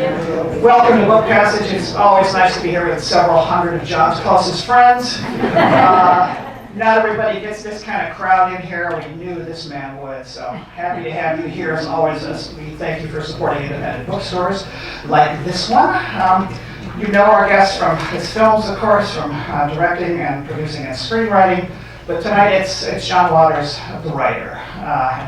Welcome to Book Passage. It's always nice to be here with several hundred of John's closest friends. Not everybody gets this kind of crowd in here. We knew this man would, so happy to have you here as always. We thank you for supporting independent bookstores like this one. You know our guests from his films, of course, from directing and producing and screenwriting. But tonight it's John Waters, the writer.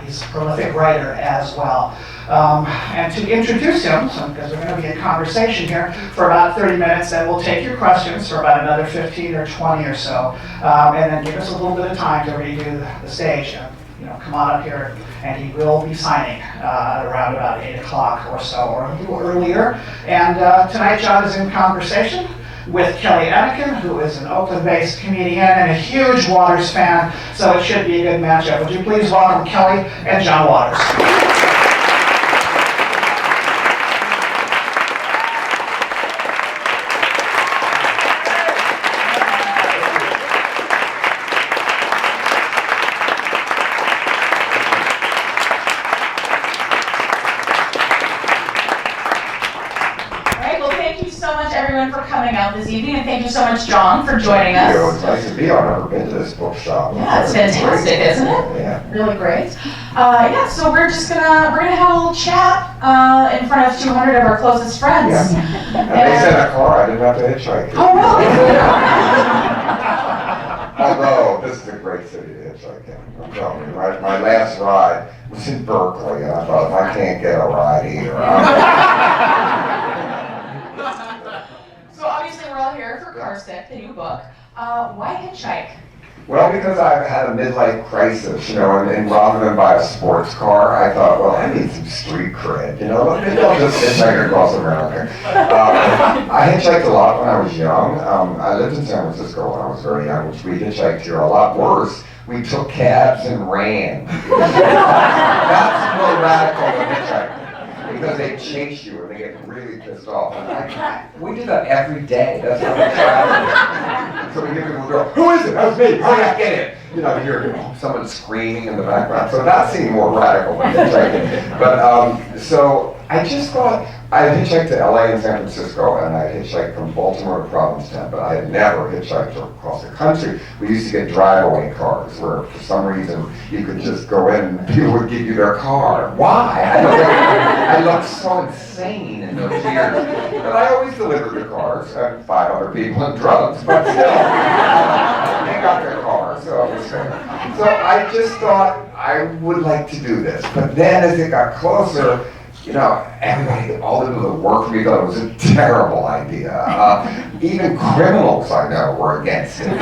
He's a prolific writer as well. And to introduce him, because we're going to be in conversation here for about 30 minutes, then we'll take your questions for about another 15 or 20 or so, and then give us a little bit of time to redo the stage. Come on up here, and he will be signing around about 8 o'clock or so, or a little earlier. And tonight, John is in conversation with Kelly Anakin, who is an Oakland-based comedian and a huge Waters fan, so it should be a good matchup. Would you please welcome Kelly and John Waters? Out this evening, and thank you so much, John, for joining us. It's nice to be on. I've never been to this bookshop. Yeah, it's fantastic, isn't it? Yeah. Really great. So we're gonna have a little chat in front of 200 of our closest friends. Yeah. And they sent a car. I didn't have to hitchhike. Oh, really? Although this is a great city to hitchhike in. I'm telling you, my last ride was in Berkeley, and I thought if I can't get a ride here, So obviously we're all here for Carsick, the new book. Why hitchhike? Well, because I've had a midlife crisis, and rather than buy a sports car, I thought, well, I need some street cred, maybe I'll just hitchhike across America. I hitchhiked a lot when I was young. I lived in San Francisco when I was very young, which we hitchhiked here a lot worse. We took cabs and ran. That's more radical than hitchhiking. Because they chase you and they get really pissed off. And we do that every day. That's how we travel. So we hear people go, "Who is it? That's me. Hurry up, get it." You hear someone screaming in the background. So that seemed more radical than hitchhiking. But so I just thought I had hitchhiked to LA and San Francisco, and I had hitchhiked from Baltimore to Provincetown, but I had never hitchhiked across the country. We used to get drive-away cars where, for some reason, you could just go in and people would give you their car. Why? I looked so insane in those years. But I always delivered the cars, and 5 other people and drugs, but still, they got their car, so it was fair. So I just thought I would like to do this. But then as it got closer, everybody, all the people that worked for me thought it was a terrible idea. Even criminals I know were against it. You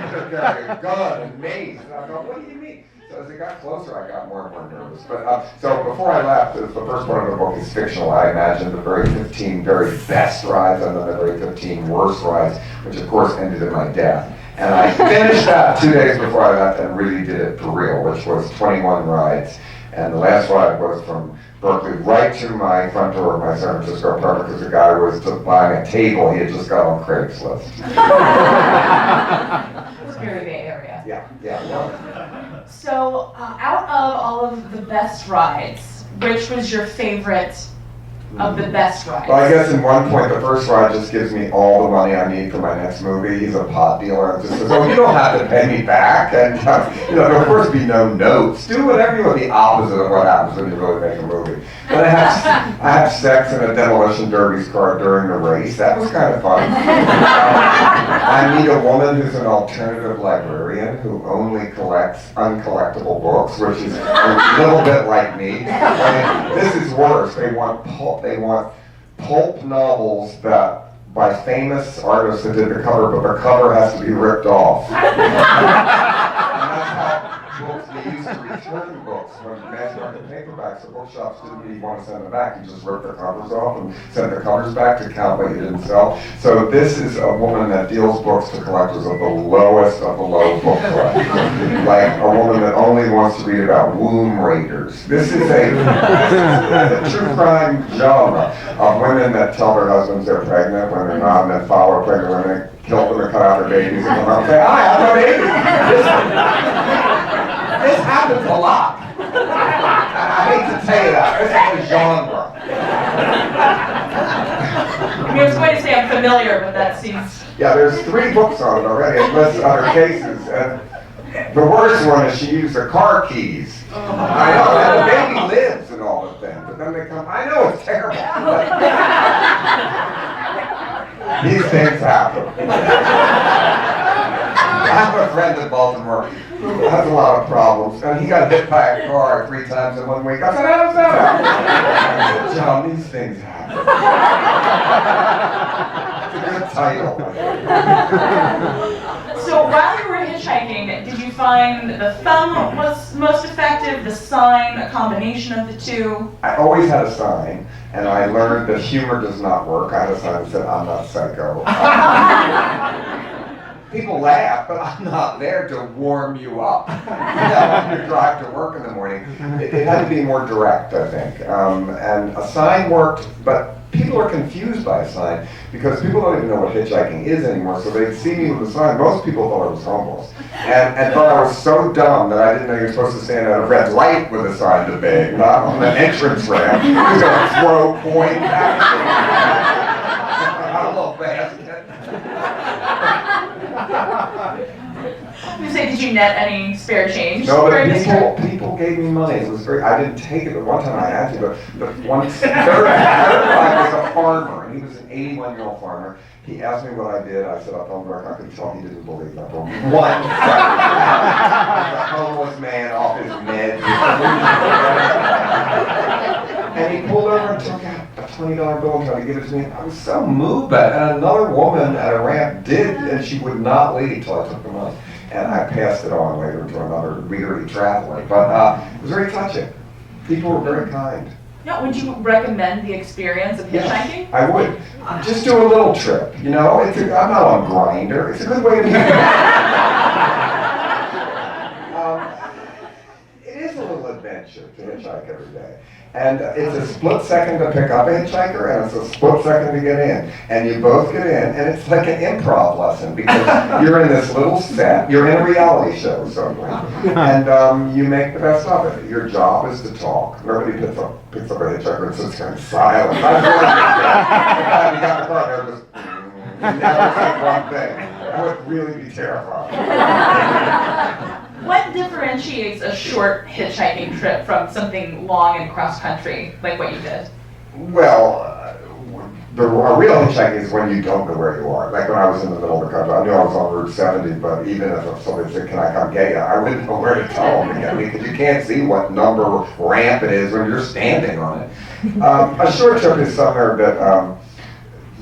could carry a gun and mace. And I thought, what do you mean? So as it got closer, I got more and more nervous. But so before I left, the first part of the book is fictional. I imagined the very 15 very best rides and then the very 15 worst rides, which of course ended in my death. And I finished that 2 days before I left and really did it for real, which was 21 rides. And the last ride was from Berkeley right to my front door of my San Francisco apartment because the guy was buying a table he had just got on Craigslist. It's very Bay Area. Yeah. So out of all of the best rides, which was your favorite of the best rides? Well, I guess in one point, the first ride just gives me all the money I need for my next movie. He's a pot dealer and just says, "Oh, you don't have to pay me back." And, there'll of course be no notes. Do whatever you want, the opposite of what happens when you really make a movie. But I have sex in a demolition derby's car during the race. That was kind of fun. I meet a woman who's an alternative librarian who only collects uncollectible books, which is a little bit like me. This is worse. They want pulp novels that by famous artists that did the cover, but the cover has to be ripped off. And that's how books, they used to return books when mass market paperbacks, the bookshops didn't really want to send them back. You just rip the covers off and send the covers back to count what you didn't sell. So this is a woman that deals books to collectors of the lowest of the low book collectors. Like a woman that only wants to read about womb raiders. This is a true crime genre of women that tell their husbands they're pregnant when they're not, and then follow pregnant women, kill them and cut out their babies, and come out and say, "I have a baby." This happens a lot. I hate to tell you that. This is a genre. I mean, I was going to say I'm familiar, but that seems... Yeah, there's 3 books on it already, and lists other cases. And the worst one is she used her car keys. I know, and the baby lives and all the things, but then they come, I know it's terrible, but these things happen. I have a friend in Baltimore who has a lot of problems, and he got hit by a car 3 times in 1 week. I said, how does that happen? I said, John, these things happen. It's a good title. So while you were hitchhiking, did you find the thumb was most effective, the sign, a combination of the two? I always had a sign, and I learned that humor does not work. I had a sign that said, I'm not psycho. People laugh, but I'm not there to warm you up. On your drive to work in the morning, it had to be more direct, I think. And a sign worked, but people are confused by a sign because people don't even know what hitchhiking is anymore. So they see me with a sign. Most people thought I was homeless, and thought I was so dumb that I didn't know you're supposed to stand at a red light with a sign to beg, not on the entrance ramp. You're gonna throw coin back. A little basket. You say, did you net any spare change? No, but during this trip? people gave me money. It was I didn't take it, but one time I had to, but one third guy was a farmer, and he was an 81-year-old farmer. He asked me what I did. I said, I told him I could tell he didn't believe it. I told him, one, a homeless man off his meds. And he pulled over and took out a $20 bill and tried to give it to me. I was so moved by it. And another woman at a ramp did, and she would not leave till I took the money. And I passed it on later to another weary traveler. But it was very touching. People were very kind. Yeah, would you recommend the experience of hitchhiking? Yes, I would. Just do a little trip, you know? I'm not on Grindr. It's a good way to meet. It is a little adventure to hitchhike every day. And it's a split second to pick up a hitchhiker, and it's a split second to get in. And you both get in, and it's like an improv lesson because you're in this little set, you're in a reality show somewhere, and you make the best of it. Your job is to talk. Nobody picks up a hitchhiker and sits there in silence. I really think you got in the car, they're just, never say one thing. That would really be terrifying. What differentiates a short hitchhiking trip from something long and cross-country, like what you did? Well, a real hitchhiking is when you don't know where you are. Like when I was in the middle of the country, I knew I was on Route 70, but even if somebody said, can I come get you? I wouldn't know where to tell them to get me because you can't see what number ramp it is when you're standing on it. A short trip is somewhere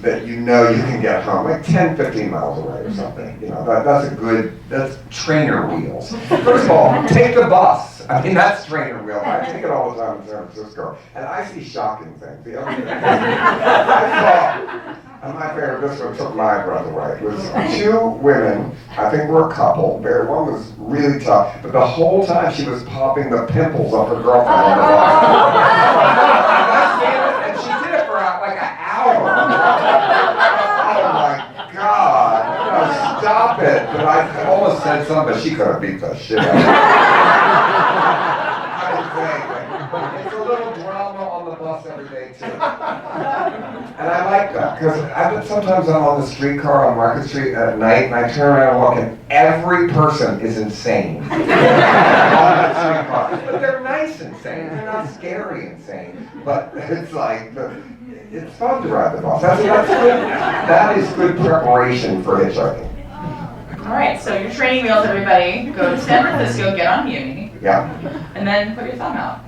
that you know you can get home, like 10, 15 miles away or something. You know, that's trainer wheels. First of all, take the bus. I mean, that's trainer wheel. I take it all the time in San Francisco, and I see shocking things. The other day, I saw, and my favorite, this one took my breath away. It was 2 women, I think were a couple. One was really tough, but the whole time she was popping the pimples off her girlfriend on the bus. And she did it for like an hour. Oh my God. No, stop it. But I almost said something, but she could have beat the shit out of me. It's a little drama on the bus every day too. And I like that, because sometimes I'm on the streetcar on Market Street at night, and I turn around and look, and every person is insane on that streetcar. But they're nice insane. They're not scary insane. But it's like, it's fun to ride the bus. That's good. That is good preparation for hitchhiking. All right, so your training wheels, everybody. Go to San Francisco, get on Muni, Yeah. and then put your thumb out.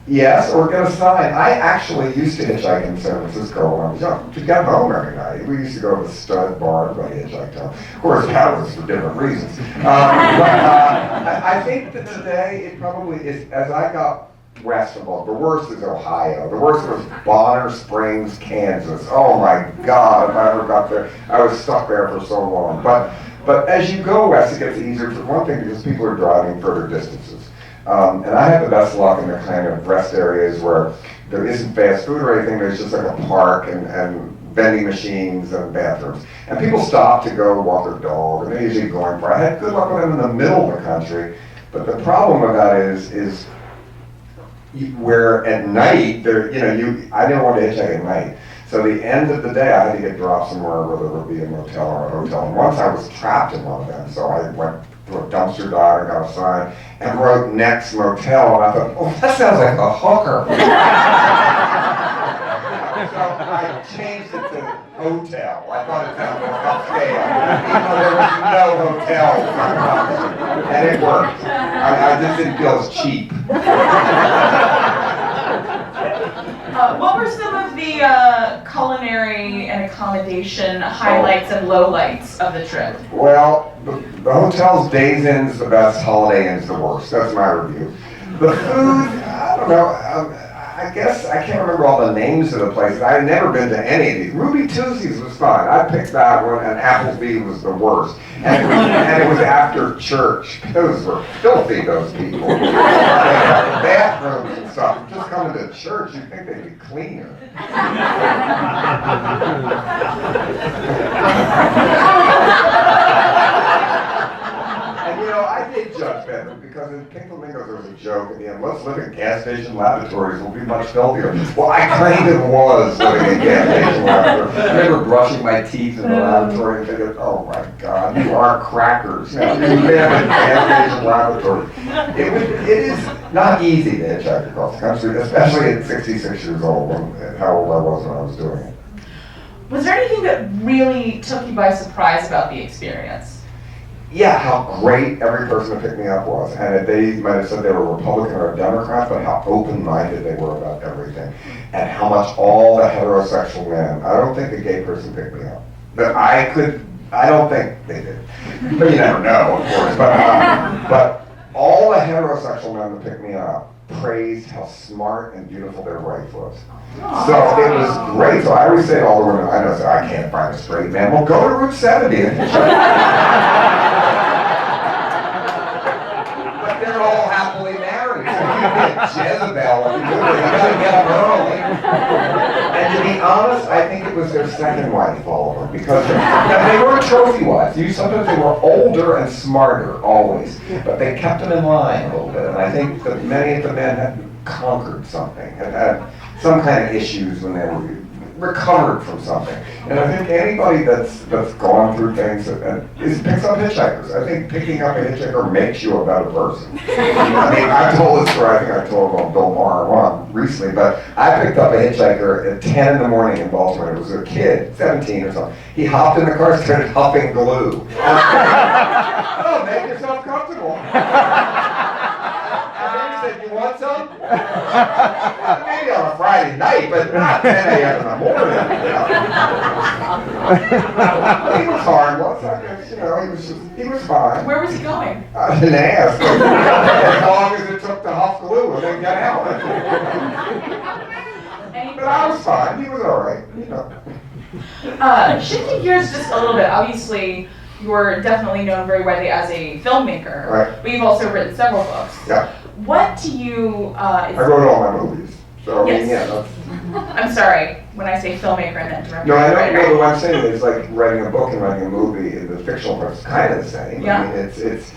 Yes, or get a sign. I actually used to hitchhike in San Francisco when I was young. To get home every night. We used to go to the stud bar, everybody hitchhiked home. Of course, that was for different reasons. I think that today it probably is, as I got west of all, the worst is Ohio. The worst was Bonner Springs, Kansas. Oh my God, if I ever got there, I was stuck there for so long. But as you go west, it gets easier for one thing because people are driving further distances. And I have the best luck in the kind of rest areas where there isn't fast food or anything. There's just like a park and vending machines and bathrooms. And people stop to go walk their dog, and they're usually going for it. I had good luck with them in the middle of the country, but the problem with that is where at night, there, I didn't want to hitchhike at night. So the end of the day, I had to get dropped somewhere where there would be a motel or a hotel. And once I was trapped in one of them, so I went to a dumpster dive and got a sign and wrote next motel. And I thought, oh, that sounds like a hooker. So I changed it to hotel. I thought it sounded more upscale, even though there was no hotel. And it worked. I just didn't feel as cheap. What were some of the culinary and accommodation highlights and lowlights of the trip? Well, the hotel's Days Inn's the best, Holiday Inn's the worst. That's my review. The food, I don't know. I guess I can't remember all the names of the places. I had never been to any of these. Ruby Tuesdays was fun. I picked that one, and Applebee was the worst. And it was after church. Those were filthy, those people. They had bathrooms and stuff. Just coming to church, you'd think they'd be cleaner. And I did judge better because in Pink Flamingos there was a joke at the end. Let's live in gas station laboratories. We'll be much filthier. Well, I kind of was living in gas station laboratories. I remember brushing my teeth in the laboratory and thinking, oh my God, you are crackers. You live in gas station laboratories. It is not easy to hitchhike across the country, especially at 66 years old, how old I was when I was doing it. Was there anything that really took you by surprise about the experience? Yeah, how great every person that picked me up was. And they might have said they were Republican or Democrat, but how open-minded they were about everything. And how much all the heterosexual men, I don't think a gay person picked me up. But I don't think they did. But you never know, of course. But all the heterosexual men that picked me up praised how smart and beautiful their wife was. So it was great. So I always say to all the women I know, I can't find a straight man. Well, go to Route 70 and but they're all happily married. So you get Jezebel and you gotta get them early. And to be honest, I think it was their second wife, all of them, because they weren't trophy wives. Sometimes they were older and smarter, always, but they kept them in line a little bit. And I think that many of the men had conquered something, had some kind of issues when they were recovered from something. And I think anybody that's gone through things picks up hitchhikers. I think picking up a hitchhiker makes you a better person. I mean, I've told this story, I think I told it on Bill Maher recently, but I picked up a hitchhiker at 10 in the morning in Baltimore. It was a kid, 17 or something. He hopped in the car and started huffing glue. Oh, make yourself comfortable. You want some? Maybe on a Friday night, but not 10 a.m. in the morning. He was harmless. I guess, he was fine. Where was he going? I didn't ask. As long as it took the huff glue and then get out. But I was fine. He was all right. Shifting gears just a little bit, obviously, you're definitely known very widely as a filmmaker, right. But you've also written several books. Yeah. What do you... I wrote all my movies. So, yes. That's... I'm sorry, when I say filmmaker, I meant director. No, I don't know what I'm saying. It's like writing a book and writing a movie. The fictional part's kind of the same. Yeah. I mean, it's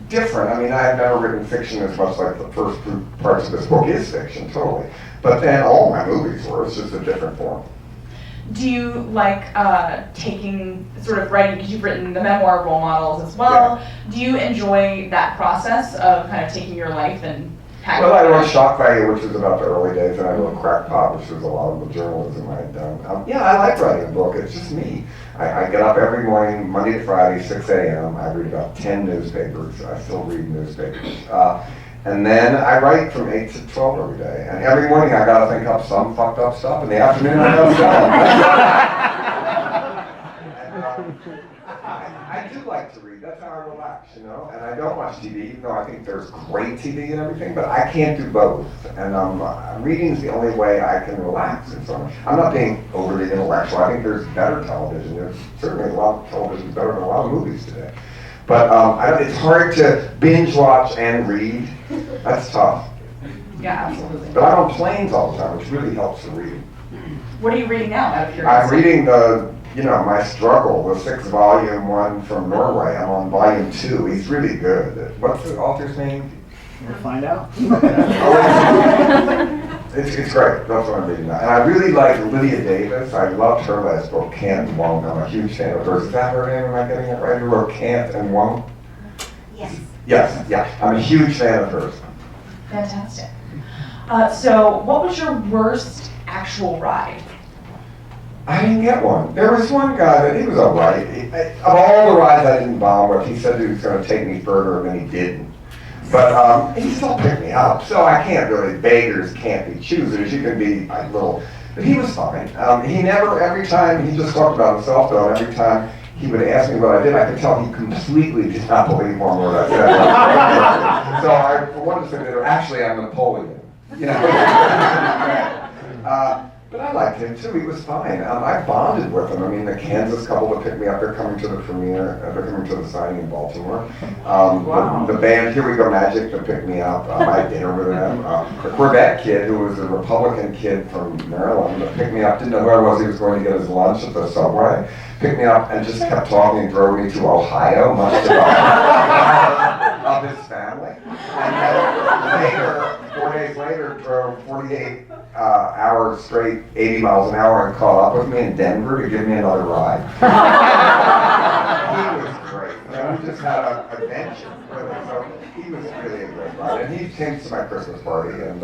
different. I mean, I've never written fiction as much like the first parts of this book is fiction, totally. But then all my movies were. It's just a different form. Do you like taking, sort of writing, because you've written the memoir role models as well, yeah. Do you enjoy that process of kind of taking your life and packing Well, I wrote Shock Value, which was about the early days, and I wrote Crackpot, which was a lot of the journalism I had done. Yeah, I like writing a book. It's just me. I get up every morning, Monday to Friday, 6 a.m. I read about 10 newspapers. I still read newspapers. And then I write from 8 to 12 every day. And every morning I gotta think up some fucked up stuff. In the afternoon I gotta sell it. I do like to read. That's how I relax, And I don't watch TV, even though I think there's great TV and everything, but I can't do both. And reading is the only way I can relax. And so I'm not being overly intellectual. I think there's better television. There's certainly a lot of television better than a lot of movies today. But it's hard to binge watch and read. That's tough. Yeah, absolutely. But I'm on planes all the time, which really helps to read. What are you reading now, out of curiosity? I'm reading my struggle, the 6-volume one from Norway. I'm on volume 2. He's really good. What's the author's name? We'll find out. It's great. That's what I'm reading now. And I really like Lydia Davis. I loved her last book, Can't and Won't. I'm a huge fan of hers. Is that her name? Am I getting it right? Who wrote Can't and Won't? Yes. Yes, yeah. I'm a huge fan of hers. Fantastic. So what was your worst actual ride? I didn't get one. There was one guy that he was all right. Of all the rides I didn't bomb with, he said he was going to take me further, and then he didn't. But he still picked me up, so I can't really, beggars can't be choosers. You can be a little, but he was fine. He never, every time, he just talked about himself though, and every time he would ask me what I did, I could tell he completely did not believe one word I said. So I wanted to say that actually I'm Napoleon. You know? But I liked him too, he was fine. I bonded with him. I mean, the Kansas couple that picked me up, they're coming to the premiere, they're coming to the signing in Baltimore. Wow. The band, Here We Go Magic, that picked me up, I had dinner with them. The Corvette kid, who was a Republican kid from Maryland, that picked me up, didn't know who I was, he was going to get his lunch at the subway. Picked me up and just kept talking, drove me to Ohio, much to the of his family. And then later, 4 days later, drove 48 hours straight, 80 miles an hour, and caught up with me in Denver to give me another ride. He was great. You know, we just had an adventure, really. So he was really a great ride. And he came to my Christmas party. And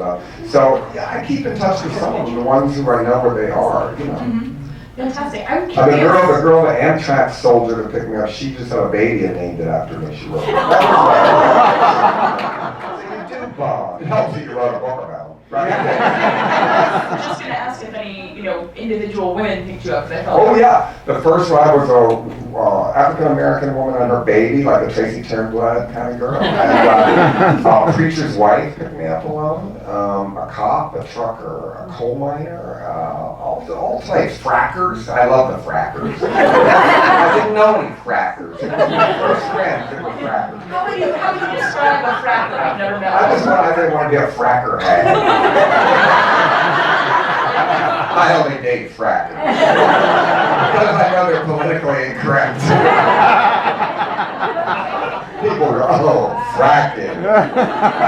so yeah, I keep in touch with some of them, the ones who I know where they are, you know. Mm-hmm. Fantastic. I'm The curious. girl, the Amtrak soldier that picked me up, she just had a baby and named it after me. She wrote it. So you do bond. It helps that you wrote a book about them, right? I was just going to ask if any, individual women picked you up. 'Cause I felt Oh yeah, the first ride was a African American woman and her baby, like a Tracy Turnblad kind of girl. And a preacher's wife picked me up alone. A cop, a trucker, a coal miner, all types. Frackers. I love the frackers. I didn't know any frackers. It was my first friend that were frackers. How would you describe a fracker? I've never met I didn't want to be a fracker head. I only date frackers. Because I know they're politically incorrect. People go, oh, fracking. I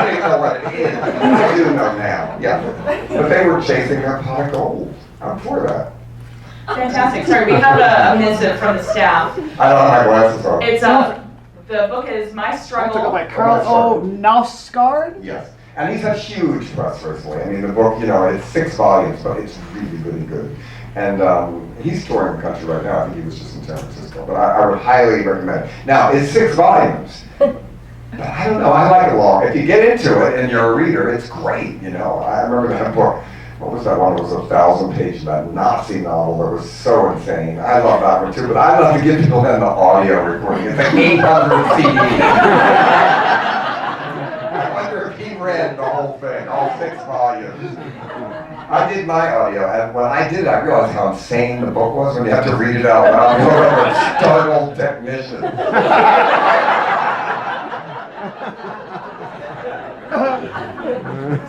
didn't know what it is. I do know now. Yeah. But they were chasing their pot of gold. I'm for that. Fantastic. Sorry, we have a missive from the staff. I don't have my glasses on. It's the book is My I took Struggle. by Carl O. Nausgaard. Yes. And he's had huge press recently. I mean, the book, it's 6 volumes, but it's really, really good. And he's touring the country right now. I think he was just in San Francisco. But I would highly recommend it. Now, it's 6 volumes. But I don't know. I like it long. If you get into it and you're a reader, it's great, I remember that book. What was that one? It was 1,000-page, that Nazi novel that was so insane. I love that one too, but I love to give people then the audio recording. It's like 800 CDs. I wonder if he read the whole thing, all 6 volumes. I did my audio, and when I did it, I realized how insane the book was when you have to read it out loud. You're a startled technician.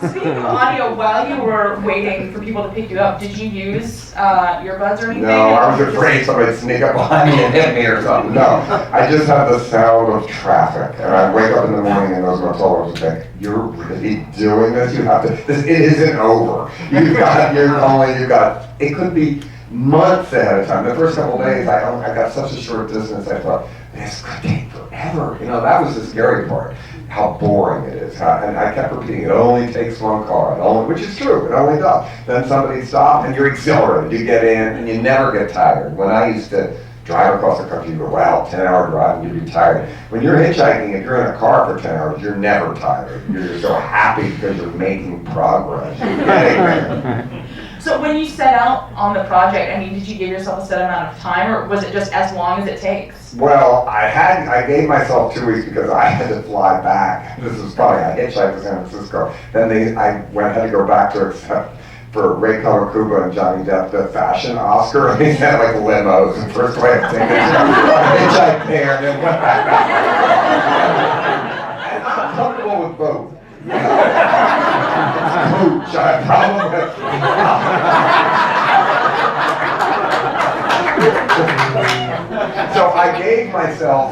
Speaking of audio, while you were waiting for people to pick you up, did you use earbuds or anything? No, I was afraid somebody'd sneak up behind me and hit me or something. No, I just have the sound of traffic. And I wake up in the morning and those motel think, you're really doing this? You have to, it isn't over. It could be months ahead of time. The first couple of days, I got such a short distance, I thought, this could take forever. That was the scary part. How boring it is. And I kept repeating, it only takes one car, which is true, it only does. Then somebody stopped and you're exhilarated. You get in and you never get tired. When I used to drive across the country, you go, wow, 10-hour drive and you'd be tired. When you're hitchhiking, if you're in a car for 10 hours, you're never tired. You're so happy because you're making progress. You're getting there. So when you set out on the project, did you give yourself a set amount of time, or was it just as long as it takes? Well, I gave myself 2 weeks because I had to fly back. This was funny. I hitchhiked to San Francisco. Then I had to go back to accept for Ray Kawakubo and Johnny Depp the fashion Oscar. And they had like limos and first class tickets. I hitchhiked there and then went back. And I'm comfortable with both. Coach, I have a problem with. So I gave myself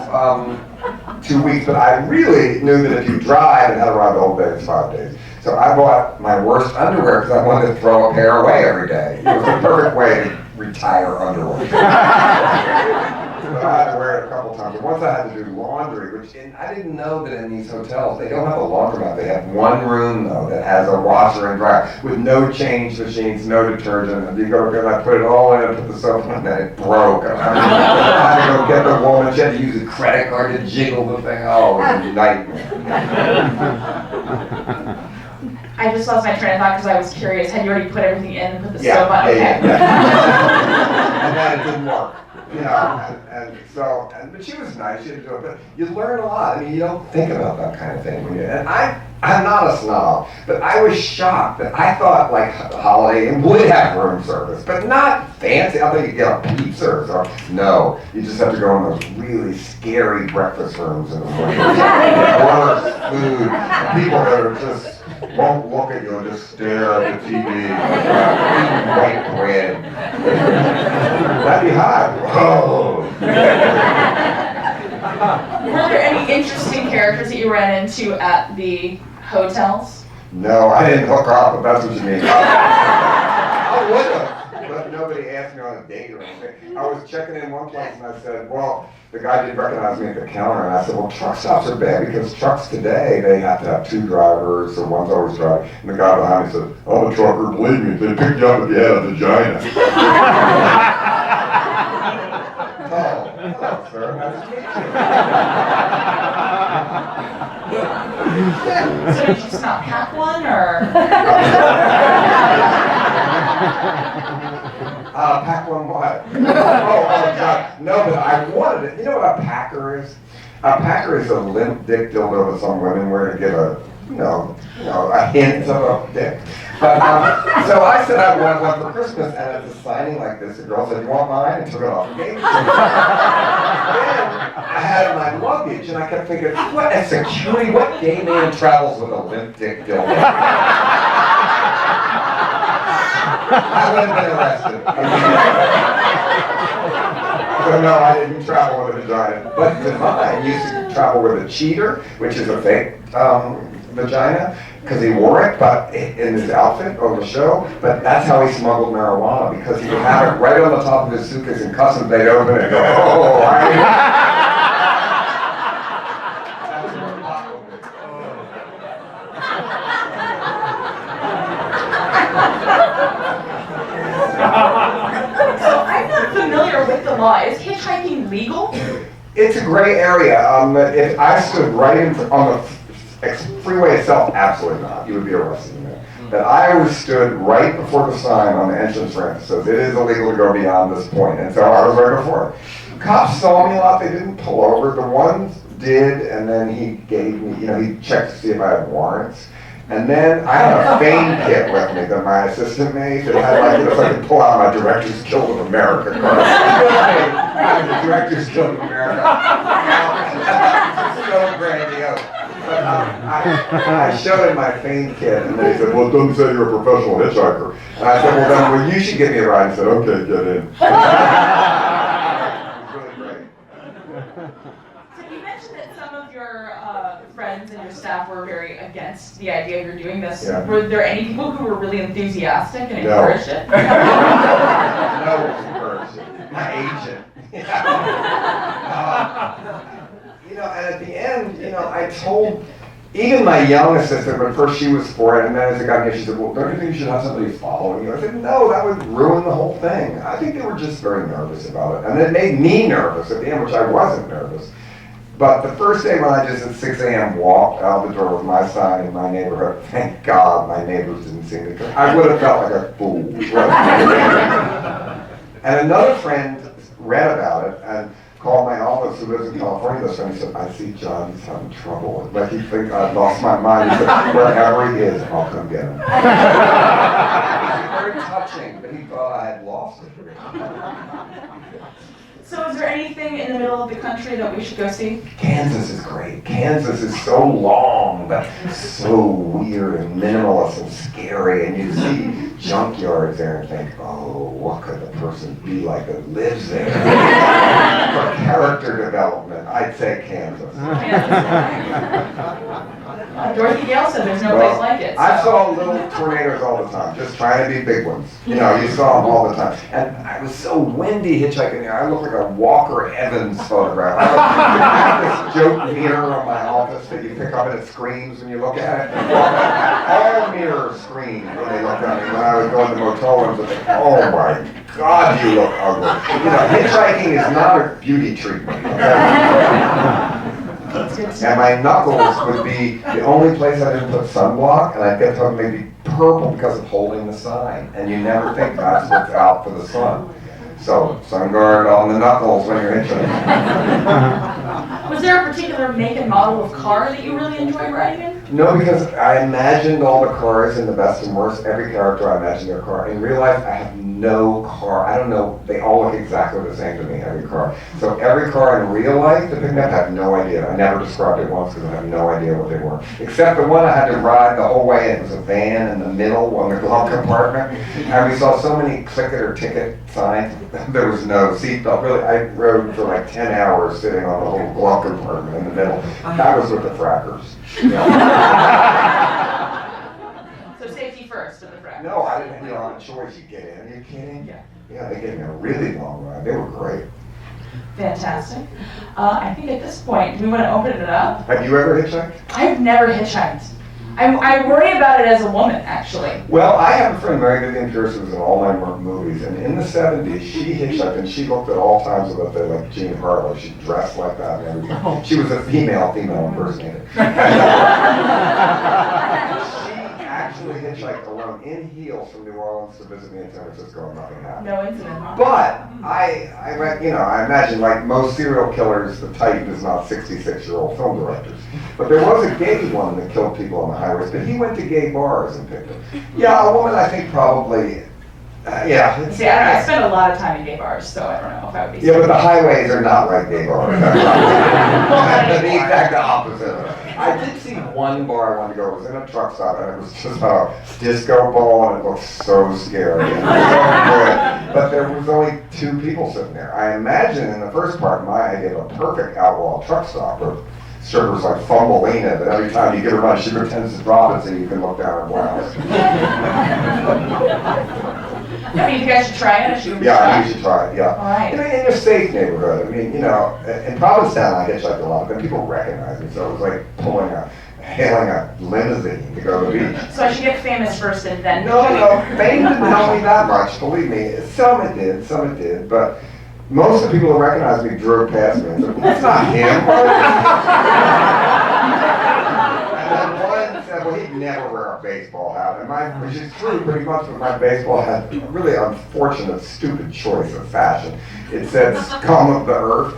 2 weeks, but I really knew that if you drive and had to ride the whole day, it's 5 days. So I bought my worst underwear because I wanted to throw a pair away every day. It was the perfect way to retire underwear. But I had to wear it a couple times. And once I had to do laundry, which I didn't know that in these hotels, they don't have a laundromat. They have one room, though, that has a washer and dryer with no change machines, no detergent. And you go, and I put it all in and put the soap in, and then it broke. And I had to go get the woman. She had to use a credit card to jiggle the thing. Oh, it was a nightmare. I just lost my train of thought because I was curious. Had you already put everything in and put the Yeah, soap on? Okay. yeah. And then it didn't work. You know, but she was nice, she didn't do it, but you learn a lot. I mean, you don't think about that kind of thing when you, and I'm not a snob, but I was shocked that I thought like Holiday Inn would have room service, but not fancy. I think you get a pizza or something. No, you just have to go in those really scary breakfast rooms in the morning. Worse food, people that are just, won't look at you and just stare at the TV, eating white bread. That'd be hot. Oh. Were there any interesting characters that you ran into at the hotels? No, I didn't hook up, but that's what you mean. I would have, but nobody asked me on a date or anything. I was checking in one place and I said, well, the guy didn't recognize me at the counter, and I said, well, truck stops are bad because trucks today, they have to have 2 drivers, so one's always driving. And the guy behind me said, I'm a trucker, believe me, they pick you up if you had a vagina. Hello, sir, nice to meet you. So did you just not pack one, or? Pack one what? Oh, God. No, but I wanted it. You know what a packer is? A packer is a limp dick dildo that some women wear to give a, a hint of a dick. But, so I said I wanted one for Christmas, and at the signing like this, the girl said, you want mine? And took it off and gave it to me. Then I had it in my luggage, and I kept thinking, what a security, what gay man travels with a limp dick dildo? I would have been arrested. So no, I didn't travel with a vagina. But mine used to travel with a cheater, which is a fake vagina, because he wore it, but in his outfit on the show. But that's how he smuggled marijuana, because he would have it right on the top of his suitcase, and customs they'd open it and go, oh, So I'm not familiar with the law. Is hitchhiking legal? It's a gray area. If I stood right on the freeway itself, absolutely not. You would be arrested in there. But I always stood right before the sign on the entrance ramp that says it is illegal to go beyond this point. And so I was right before it. Cops saw me a lot. They didn't pull over. The ones did, and then he gave me, he checked to see if I had warrants. And then I had a fame kit with me that my assistant made that had so I could pull out my Director's Guild of America card. I have the Director's Guild of America. It's so grandiose. But I showed him my fame kit, and then he said, well, it doesn't say you're a professional hitchhiker. And I said, well, you should give me a ride. He said, okay, get in. It was really great. So you mentioned that some of your friends and your staff were very against the idea of your doing this. Yeah. Were there any people who were really enthusiastic and No. encouraged it? No encouragement. My agent. And at the end, I told even my young assistant, but first she was for it, and then as it got here, she said, well, don't you think you should have somebody following you? I said, no, that would ruin the whole thing. I think they were just very nervous about it. And it made me nervous at the end, which I wasn't nervous. But the first day when I just at 6 a.m. walked out the door with my sign in my neighborhood, thank God my neighbors didn't see me. I would have felt like a fool. And another friend read about it and called my office, who lives in California, this friend. He said, I see John's having trouble. Like he thinks I've lost my mind. He said, wherever he is, I'll come get him. It was very touching, but he thought I had lost it. So is there anything in the middle of the country that we should go see? Kansas is great. Kansas is so long, but so weird and minimalist and scary. And you see junkyards there and think, oh, what could the person be like that lives there? For character development. I'd say Kansas. Dorothy Gale said there's no Well, place like it. I so- saw little tornadoes all the time, just trying to be big ones. You know, you saw them all the time. And I was so windy hitchhiking there. I looked like a Walker Evans photograph. I have this joke mirror on my office that you pick up and it screams when you look at it. All mirrors screamed when they looked at me. When I was going to motel rooms, I was like, oh my God, you look ugly. You know, hitchhiking is not a beauty treatment. That's good to And know. my knuckles would be the only place I didn't put sunblock, and I'd get to maybe purple because of holding the sign. And you never think that's what's out for the sun. So, sun guard on the knuckles when you're hitchhiking. Was there a particular make and model of car that you really enjoyed riding in? No, because I imagined all the cars in the best and worst. Every character I imagined their car. In real life, I have no car. I don't know. They all look exactly the same to me, every car. So every car in real life, to pick me up, I have no idea. I never described it once because I have no idea what they were. Except the one I had to ride the whole way. It was a van in the middle on the glove compartment. And we saw so many click it or ticket signs. There was no seatbelt. Really, I rode for like 10 hours sitting on the whole glove compartment in the middle. That was with the frackers. So safety first with the frag. No, I didn't, you know, I'm sure you get in. Are you kidding? Yeah, they gave me a really long ride. They were great. Fantastic. I think at this point, do we want to open it up? Have you ever hitchhiked? I've never hitchhiked. I worry about it as a woman, actually. Well, I have a friend, Mary Vivian Pierce, who was in all my movies, and in the 70s, she hitchhiked, and she looked at all times of it like Jean Harlow. She dressed like that and everything. She was a female impersonator. She actually hitchhiked alone in heels from New Orleans to visit me in San Francisco, and nothing happened. No incident, huh? But I imagine like most serial killers, the type is not 66-year-old film directors. But there was a gay one that killed people on the highways, but he went to gay bars and picked them. Yeah, a woman I think probably, yeah. See, I spend a lot of time in gay bars, so I don't know if I would be. Yeah, but the highways are not like gay bars. They're the exact opposite of it. I did see one bar I wanted to go. It was in a truck stop, and it was just a disco ball, and it looked so scary. And so good. But there was only 2 people sitting there. I imagine in the first part, my idea of a perfect outlaw truck stop where strippers like Fumbleina, that every time you give her money, she pretends to drop it so you can look down her blouse. I mean, you guys should try it. Yeah, you should try it, yeah. All right. I mean, in a safe neighborhood, I mean, you know, in Provincetown I hitchhiked a lot, but people recognize me, so it was like hailing a limousine to go to the beach. So I should get famous first and then. No, fame didn't help me that much, believe me. Some it did, but most of the people that recognized me drove past me and said, that's not him. And then one said, well, he'd never wear a baseball hat. And which is true pretty much, but my baseball hat, a really unfortunate, stupid choice of fashion. It said, scum of the earth.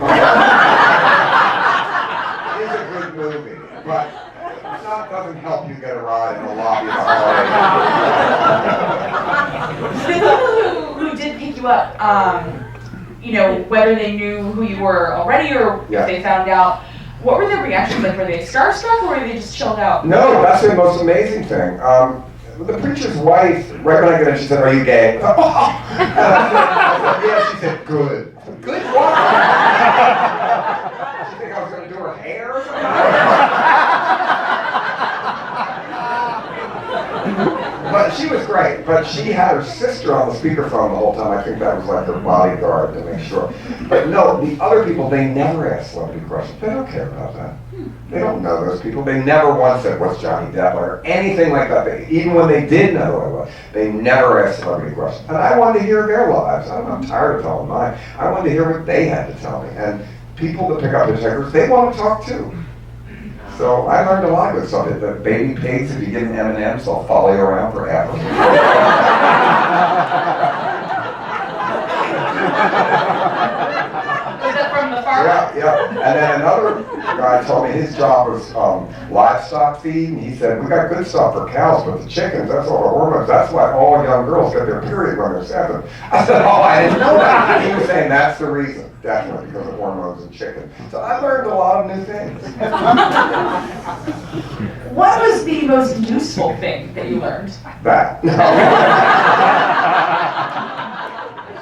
It's a good movie, but it doesn't help you get a ride in the lobby of a The people who did pick you up, you know, whether they knew who you were already or Yeah. if they found out, what were their reactions like? Were they starstruck or were they just chilled out? No, that's the most amazing thing. The preacher's wife, right when I got in, she said, are you gay? And I said, yeah, she said, good. Good what? She think I was going to do her hair or something? But she was great. But she had her sister on the speakerphone the whole time. I think that was like her bodyguard to make sure. But no, the other people, they never ask celebrity questions. They don't care about that. They don't know those people. They never once said, what's Johnny Depp or anything like that. Even when they did know who I was, they never asked celebrity questions. And I wanted to hear their lives. I'm tired of telling mine. I wanted to hear what they had to tell me. And people that pick up hitchhikers, they want to talk too. So I learned a lot with something. The baby pigs, if you give them M&Ms, they'll follow you around forever. Was that from the farm? Yeah. And then another guy told me his job was livestock feed, and he said, we got good stuff for cows, but the chickens, that's all the hormones. That's why all young girls get their period when they're 7. I said, oh, I didn't know that. He was saying that's the reason, definitely, because of hormones and chicken. So I learned a lot of new things. What was the most useful thing that you learned? That.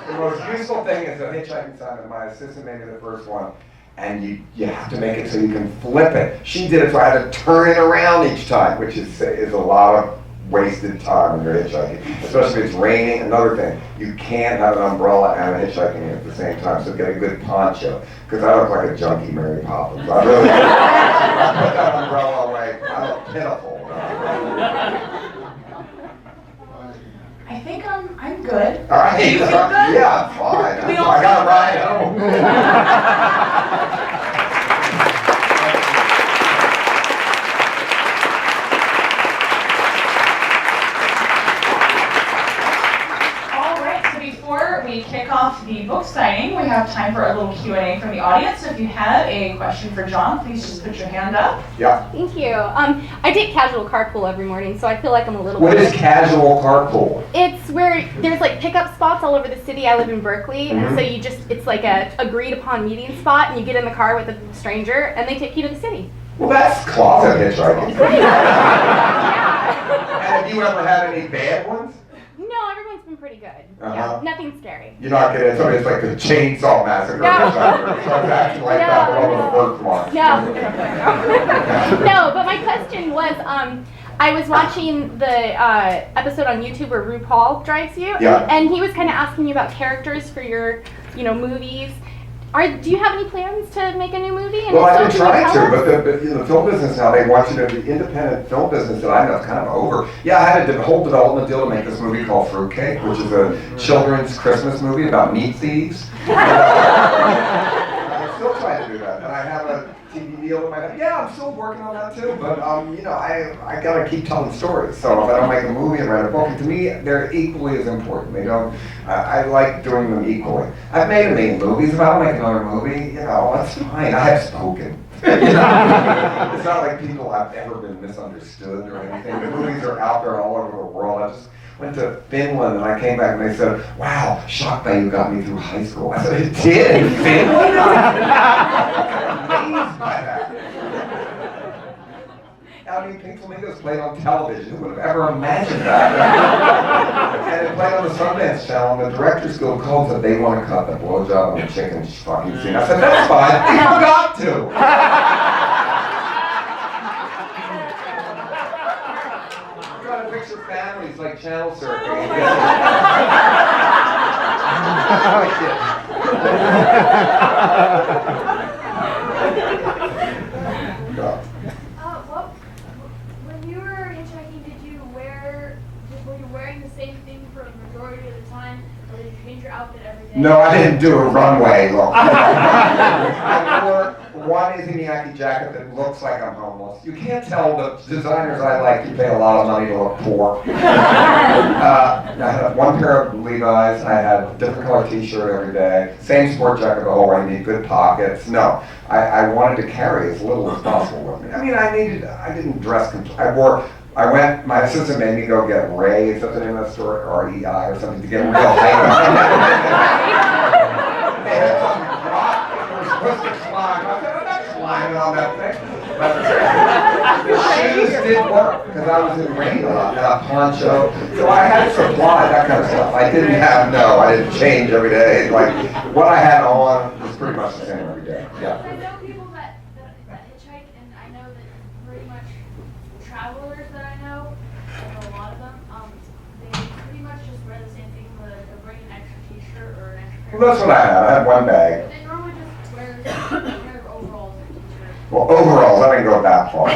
The most useful thing is a hitchhiking assignment. My assistant made me the first one. and you have to make it so you can flip it. She did it so I had to turn it around each time, which is a lot of wasted time when you're hitchhiking, especially if it's raining. Another thing, you can't have an umbrella and a hitchhiking at the same time, so get a good poncho, because I look like a junkie Mary Poppins. I really I put that umbrella away. I look pitiful. I think I'm good. All right. Do you feel good? Yeah, I'm fine. We all I got a feel ride home. Before we kick off the book signing, we have time for a little Q&A from the audience. So if you have a question for John, please just put your hand up. Yeah. Thank you. I take casual carpool every morning, so I feel like I'm a little What bit... is casual carpool? It's where there's like pickup spots all over the city. I live in Berkeley, and so it's like a agreed upon meeting spot, and you get in the car with a stranger, and they take you to the city. Well, that's closet hitchhiking. Yeah. And have you ever had any bad ones? No, everyone's been pretty good. Yeah, nothing scary. You're not kidding. Somebody's like the chainsaw massacre. No. Starts acting like that all over the birthmark. No. No, but my question was, I was watching the episode on YouTube where RuPaul drives you, and he was kind of asking you about characters for your, movies. Do you have any plans to make a new movie? And well, I've been trying to, but the film business now, they want you to, the independent film business that I know is kind of over. Yeah, I had a whole development deal to make this movie called Fruitcake, which is a children's Christmas movie about meat thieves. I'm still trying to do that, and I have a TV deal in my head. Yeah, I'm still working on that too, but I gotta keep telling stories. So if I don't make a movie and write a book, to me, they're equally as important. They don't. I like doing them equally. I've made a million movies. If I don't make another movie, that's fine. I have spoken. It's not like people have ever been misunderstood or anything. The movies are out there all over the world. I just went to Finland and I came back and they said, "Wow, shocked that you got me through high school." I said, "It did in Finland?" I'm amazed by that. Pink Flamingos played on television. Who would have ever imagined that? And it played on the Sundance Channel, and the Directors Guild called that they want to cut the blowjob on the chicken fucking scene. I said, "That's fine. They forgot to." I'm trying to picture families like channel surfing. When you were hitchhiking, were you wearing the same thing for the majority of the time, or did you change your outfit every day? No, I didn't do a runway look. I wore one Izzy jacket that looks like I'm homeless. You can't tell the designers I like, you pay a lot of money to look poor. I had one pair of Levi's, I had a different color t-shirt every day, same sport jacket the whole way, need good pockets. No, I wanted to carry as little as possible with me. I mean, I didn't dress, my assistant made me go get Ray, is that the name of that store, R-E-I or something, to get real hype. They had some rock, and you were supposed to climb. I said, "I'm not climbing on that thing." But the shoes did work, because I was in rain a lot, and a poncho. So I had supply, that kind of stuff. I didn't change every day. Like, what I had on was pretty much the same every day. Yeah. I know people that hitchhike, and I know that pretty much travelers that I know a lot of them, they pretty much just wear the same thing, but they'll bring an extra t-shirt or an extra pair. Well, that's what I had. I had one bag. But they normally just wear a pair of overalls and a t-shirt. Well, overalls, I didn't go that far.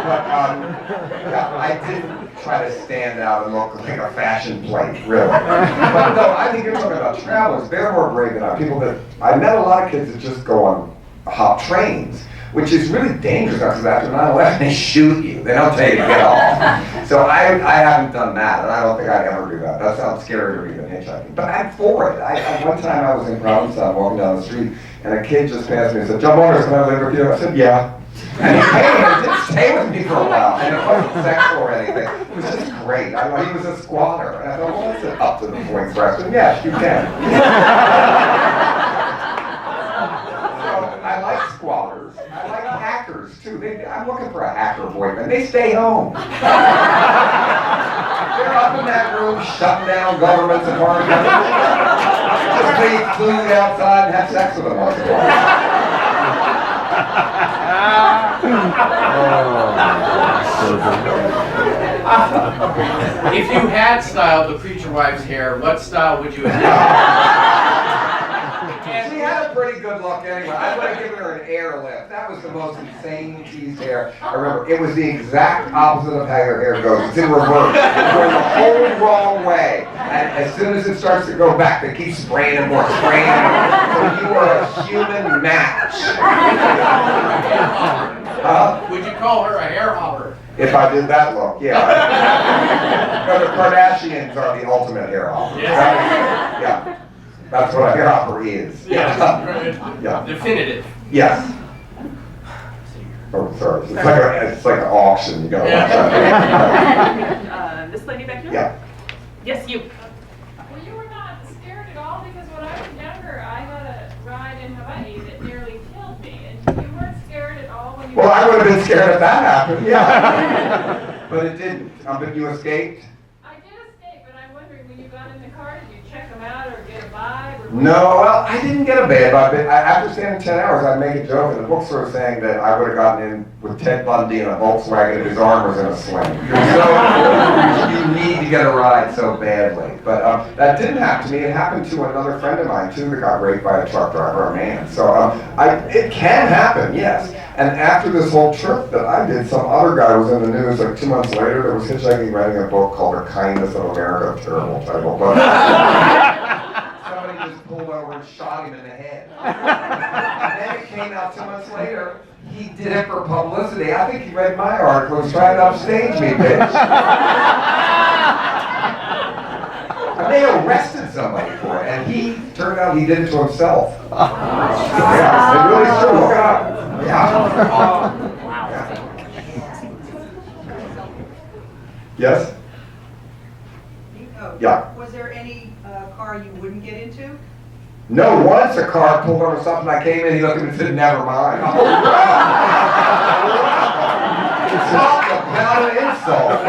But I didn't try to stand out and look like a fashion plate, really. But no, I think you're talking about travelers. They're more brave than I. I met a lot of kids that just go on hop trains, which is really dangerous because after 9/11 they shoot you. They don't tell you to get off. So I haven't done that, and I don't think I'd ever do that. That sounds scarier to me than hitchhiking. But I'm for it. One time I was in Provincetown walking down the street, and a kid just passed me and said, "John Waters, can I live with you?" I said, "Yeah." And he came and didn't stay with me for a while, and it wasn't sexual or anything. It was just great. He was a squatter, and I thought, well, that's an up to the point question. Yes, you can. So I like squatters. I like hackers too. I'm looking for a hacker boyfriend. They stay home. They're up in that room shutting down governments and foreign countries. Just to eat food outside and have sex with them once in a while. If you had styled the preacher wife's hair, what style would you have? She had a pretty good look anyway. I would have given her an airlift. That was the most insane teased hair. I remember it was the exact opposite of how your hair goes. It's in reverse. It's going the whole wrong way. And as soon as it starts to go back, they keep spraying it more, spraying it more. So you are a human match. Would you call her a hair hopper? If I did that look, yeah. No, the Kardashians are the ultimate hair hopper. Yes. Yeah. That's what a hair hopper is. Yes. Yeah. Definitive. Yes. Oh, sorry. It's like an auction. You gotta watch that. This lady back here? Yeah. Yes, you. Well, you were not scared at all because when I was younger, I had a ride in Hawaii that nearly killed me, and you weren't scared at all when you. Well, I would have been scared if that happened. Yeah. But it didn't. But you escaped. I did escape, but I'm wondering when you got in the car, did you check them out or get a vibe? Or No, well, I didn't get a bad vibe. After standing 10 hours, I'd make a joke in the bookstore saying that I would have gotten in with Ted Bundy in a Volkswagen if his arm was in a sling. So you need to get a ride so badly. But that didn't happen to me. It happened to another friend of mine, too, that got raped by a truck driver, a man. So it can happen, yes. And after this whole trip that I did, some other guy was in the news like 2 months later that was hitchhiking writing a book called The Kindness of America. Terrible title, but somebody just pulled over and shot him in the head. And then it came out 2 months later, he did it for publicity. I think he read my article and was trying to upstage me, bitch. And they arrested somebody for it, and he turned out he did it to himself. Yeah, it really is true. Look it up. Yeah. Yes? Yeah. Was there any car you wouldn't get into? No, once a car pulled over something, I came in, he looked at me and said, never mind. Talk about an insult.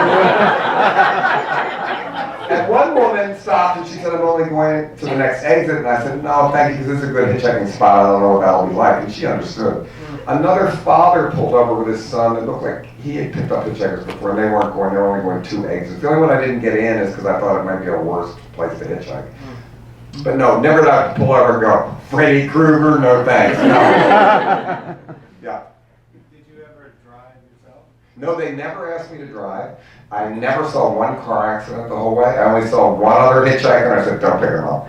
And one woman stopped and she said, I'm only going to the next exit. And I said, no, thank you, because this is a good hitchhiking spot. I don't know what that'll be like. And she understood. Another father pulled over with his son. It looked like he had picked up hitchhikers before, and they weren't going. They were only going 2 exits. The only one I didn't get in is because I thought it might be a worse place to hitchhike. But no, never did I pull over and go, Freddy Krueger, no thanks. No. Yeah. Did you ever drive yourself? No, they never asked me to drive. I never saw one car accident the whole way. I only saw one other hitchhiker, and I said, don't pick him up.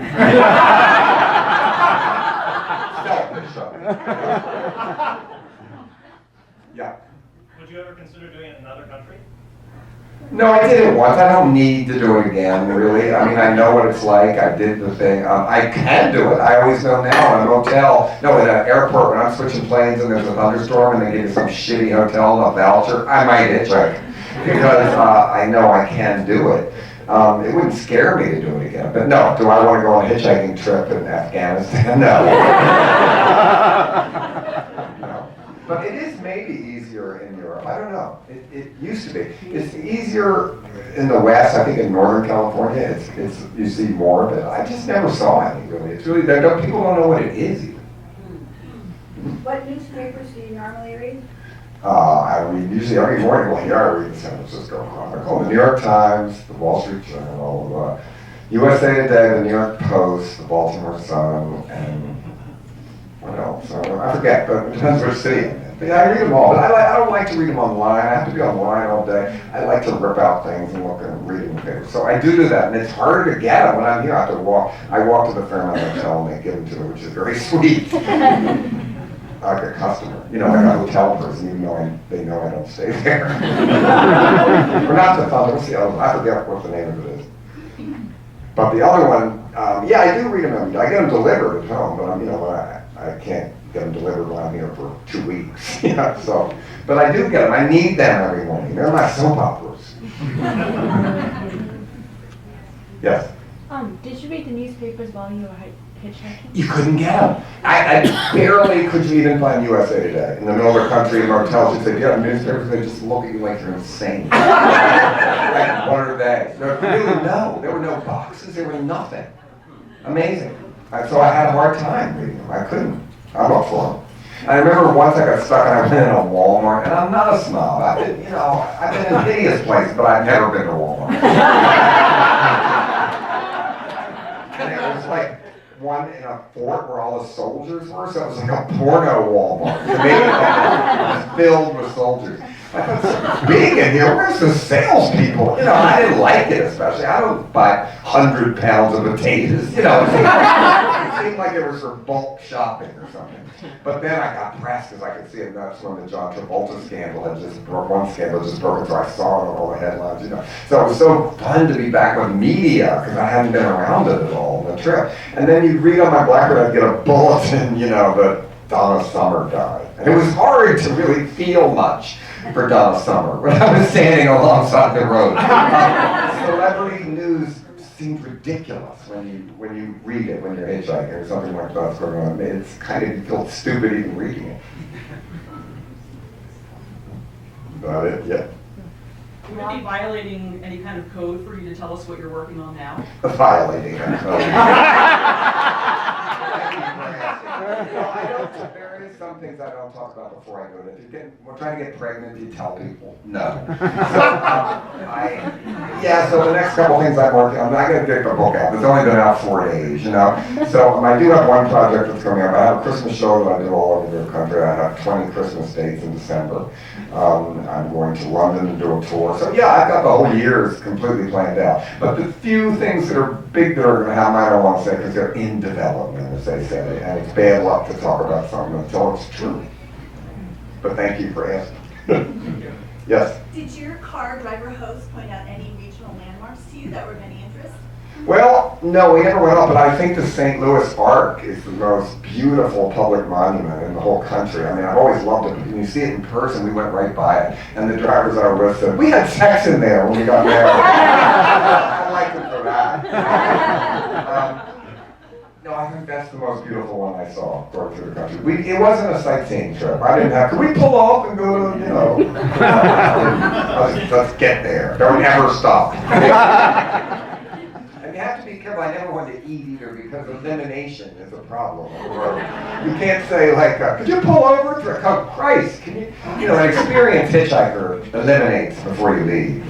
Yeah. Would you ever consider doing it in another country? No, I did it once. I don't need to do it again, really. I mean, I know what it's like. I did the thing. I can do it. I always know now in a motel. No, in an airport when I'm switching planes and there's a thunderstorm and they give you some shitty hotel and a voucher, I might hitchhike because I know I can do it. It wouldn't scare me to do it again. But no, do I want to go on a hitchhiking trip in Afghanistan? No. No. But it is maybe easier in Europe. I don't know. It used to be. It's easier in the West. I think in Northern California, it's you see more of it. I just never saw any really. It's really people don't know what it is even. What newspapers do you normally read? I read usually every morning. Well, here I read the San Francisco Chronicle, the New York Times, the Wall Street Journal, USA Today, the New York Post, the Baltimore Sun, and what else? I forget, but it depends which city I'm in. But I read them all, but I don't like to read them online. I have to be online all day. I like to rip out things and look and read them. So I do that, and it's harder to get them when I'm here. I have to walk. I walk to the Fairmont Hotel, and they give them to me, which is very sweet. Like a customer, like a hotel person, even though they know I don't stay there. Or not the fun. What's the other one? I forget what the name of it is. But the other one, yeah, I do read them every day. I get them delivered at home, but I can't get them delivered when I'm here for 2 weeks. So, but I do get them. I need them every morning. They're my soap operas. Yes. Did you read the newspapers while you were hitchhiking? You couldn't get them. I barely could you even find USA Today. In the middle of the country, in motels, you'd say, do you have newspapers? They just look at you like you're insane. Like, what are they? Really, no. There were no boxes. There were nothing. Amazing. So I had a hard time reading them. I couldn't. I'm up for them. I remember once I got stuck and I went in a Walmart, and I'm not a snob. I've been in hideous places, but I've never been to Walmart. And it was like one in a fort where all the soldiers were, so it was like a porno Walmart. To me, it was filled with soldiers. I thought, it's big in here, where's the salespeople? I didn't like it especially. I don't buy 100 pounds of potatoes, it seemed like it was for bulk shopping or something. But then I got pressed because I could see it. That's when the John Travolta scandal had just broke. One scandal just broken, so I saw it on all the headlines. So it was so fun to be back with media because I hadn't been around it at all on the trip. And then you'd read on my BlackBerry, I'd get a bulletin, that Donna Summer died. And it was hard to really feel much for Donna Summer when I was standing alongside the road. Celebrity news seems ridiculous when you read it when you're hitchhiking or something like that's going on. It's kind of, you feel stupid even reading it. About it, yeah. Would it be violating any kind of code for you to tell us what you're working on now? Violating a code. There is some things I don't talk about before I go to. If we're trying to get pregnant, you tell people. No. So the next couple things I'm working on, I got to get the book out. It's only been out 4 days, So I do have one project that's coming up. I have a Christmas show that I do all over the country. I have 20 Christmas dates in December. I'm going to London to do a tour. So yeah, I've got the whole year completely planned out. But the few things that are big that are going to happen, I don't want to say because they're in development, as they say. And it's bad luck to talk about something until it's true. But thank you for asking. Yes? Did your car driver host point out any regional landmarks to you that were of any interest? Well, no, we never went up, but I think the St. Louis Arc is the most beautiful public monument in the whole country. I mean, I've always loved it, but when you see it in person, we went right by it. And the drivers I was with said, we had sex in there when we got married. I liked it for that. No, I think that's the most beautiful one I saw going through the country. It wasn't a sightseeing trip. I didn't have, could we pull off and go to, let's get there. Don't ever stop. And you have to be careful. I never wanted to eat either because elimination is a problem on the road. You can't say could you pull over? Oh, Christ, can you, an experienced hitchhiker eliminates before you leave.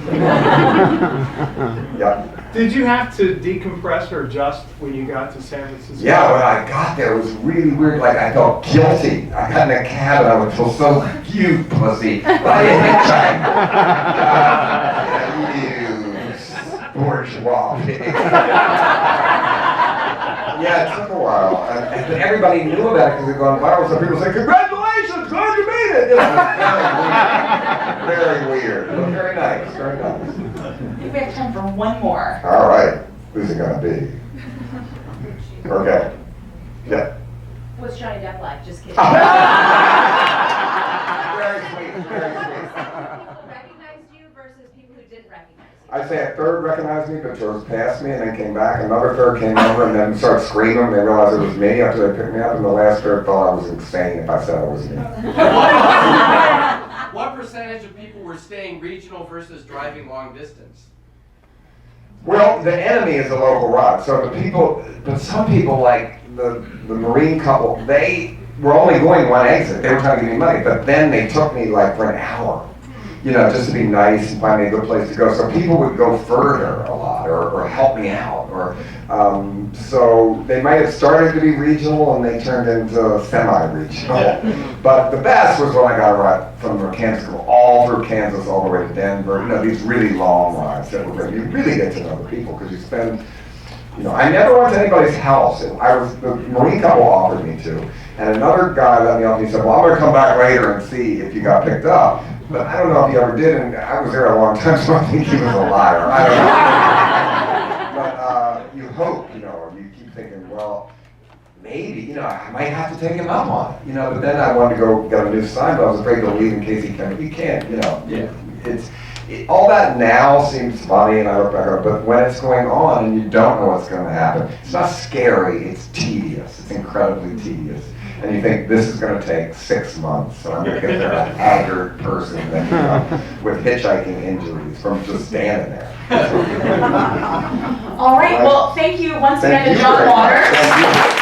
Yep. Did you have to decompress or adjust when you got to San Francisco? Yeah, when I got there, it was really weird. I felt guilty. I got in a cab and I would feel so, you pussy. I didn't hitchhike. You bourgeois. Yeah, it took a while. But everybody knew about it because it had gone viral. So people say, congratulations, glad you made it. Very weird. But very nice, very nice. I think we have time for one more. All right. Who's it going to be? Okay. Yeah. What's Johnny Depp like? Just kidding. Very sweet, very sweet. People recognized you versus people who didn't recognize you. I'd say a third recognized me, but chose past me and then came back. Another third came over and then started screaming. They realized it was me after they picked me up. And the last third thought I was insane if I said it was me. What percentage of people were staying regional versus driving long distance? Well, the enemy is the local rod. So the people, but some people like the Marine couple, they were only going one exit. They were trying to give me money, but then they took me for an hour, just to be nice and find me a good place to go. So people would go further a lot or help me out. So they might have started to be regional and they turned into semi-regional. But the best was when I got a ride from Kansas, all through Kansas, all the way to Denver. These really long rides that were good. You really get to know the people because you spend, I never went to anybody's house. The Marine couple offered me to. And another guy let me off and he said, well, I'm going to come back later and see if you got picked up. But I don't know if he ever did, and I was there a long time, so I think he was a liar. I don't know. But you hope, you keep thinking, well, maybe, I might have to take him up on it, but then I wanted to go get a new sign, but I was afraid to leave in case he came. He can't, Yeah. All that now seems funny, and I look back on it, but when it's going on and you don't know what's going to happen, it's not scary, it's tedious. It's incredibly tedious. and you think this is going to take 6 months, and I'm going to get there a haggard person that, with hitchhiking injuries from just standing there. All right, well, thank you once again to Thank you John very much. Waters. Thank you.